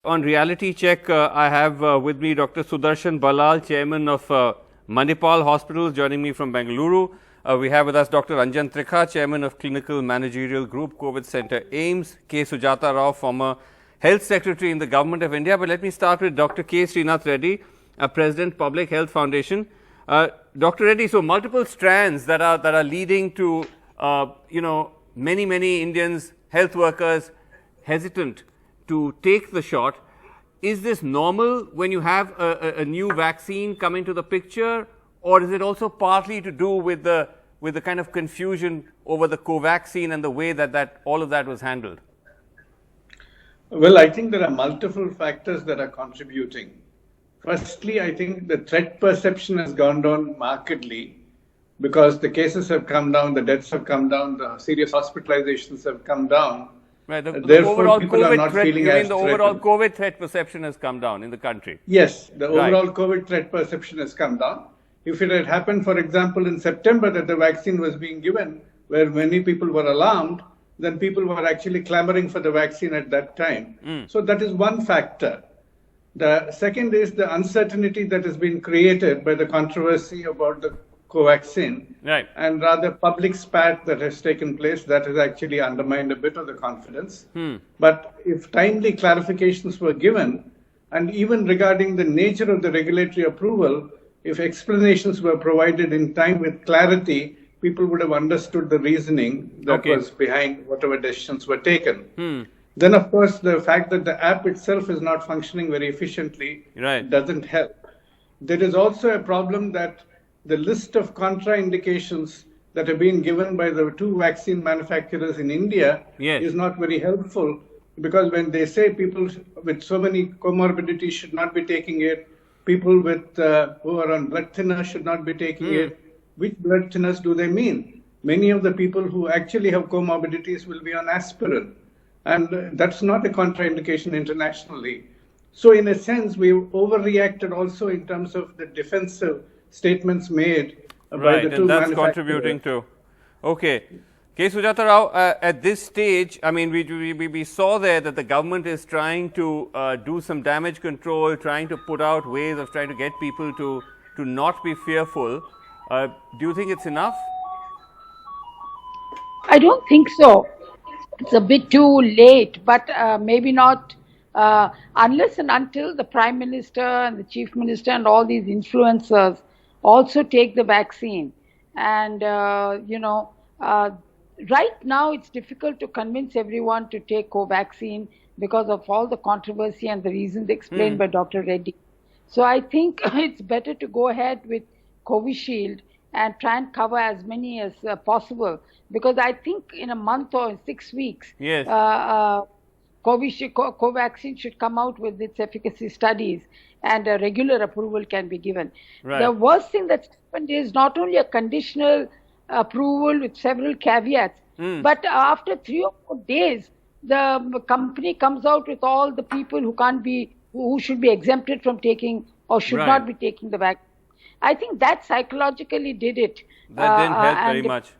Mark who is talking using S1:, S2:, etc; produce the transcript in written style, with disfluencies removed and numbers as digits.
S1: On Reality Check, I have with me Dr. Sudarshan Ballal, Chairman of Manipal Hospitals, joining me from Bengaluru. We have with us Dr. Anjan Trikha, Chairman of Clinical Managerial Group, COVID Center, AIIMS, K. Sujata Rao, former Health Secretary in the Government of India. But let me start with Dr. K. Srinath Reddy, President, Public Health Foundation. Dr. Reddy, so multiple strands that are leading to, many Indians, health workers, hesitant to take the shot. Is this normal when you have a new vaccine come into the picture, or is it also partly to do with the kind of confusion over the Covaxin and the way that all of that was handled?
S2: Well, I think there are multiple factors that are contributing. Firstly, I think the threat perception has gone down markedly because the cases have come down, the deaths have come down, the serious hospitalizations have come down.
S1: Right.
S2: Therefore, overall people are not feeling as
S1: the overall COVID threat perception has come down in the country?
S2: Yes, the overall COVID threat perception has come down. If it had happened, for example, in September that the vaccine was being given, where many people were alarmed, then people were actually clamoring for the vaccine at that time. So that is one factor. The second is the uncertainty that has been created by the controversy about the Covaxin,
S1: right,
S2: and rather public spat that has taken place that has actually undermined a bit of the confidence. But if timely clarifications were given, and even regarding the nature of the regulatory approval, if explanations were provided in time with clarity, people would have understood the reasoning that was behind whatever decisions were taken. Then, of course, the fact that the app itself is not functioning very efficiently doesn't help. There is also a problem that the list of contraindications that have been given by the two vaccine manufacturers in India is not very helpful, because when they say people with so many comorbidities should not be taking it, people with who are on blood thinners should not be taking it, which blood thinners do they mean? Many of the people who actually have comorbidities will be on aspirin, and that's not a contraindication internationally. So in a sense, we've overreacted also in terms of the defensive statements made by the two manufacturers.
S1: And that's contributing to. Okay. K. Sujata Rao, at this stage, I mean, we saw there that the government is trying to do some damage control, trying to put out ways of trying to get people to not be fearful. Do you think it's enough?
S3: I don't think so. It's a bit too late, but maybe not unless and until the Prime Minister and the Chief Minister and all these influencers also take the vaccine. And, right now it's difficult to convince everyone to take Covaxin because of all the controversy and the reasons explained by Dr. Reddy. So I think it's better to go ahead with Covishield and try and cover as many as possible, because I think in a month or 6 weeks, Covaxin should come out with its efficacy studies and a regular approval can be given. The worst thing that's happened is not only a conditional approval with several caveats, but after 3 or 4 days, the company comes out with all the people who should be exempted from taking or should not be taking the vaccine. I think that psychologically did it.
S1: That didn't help very much.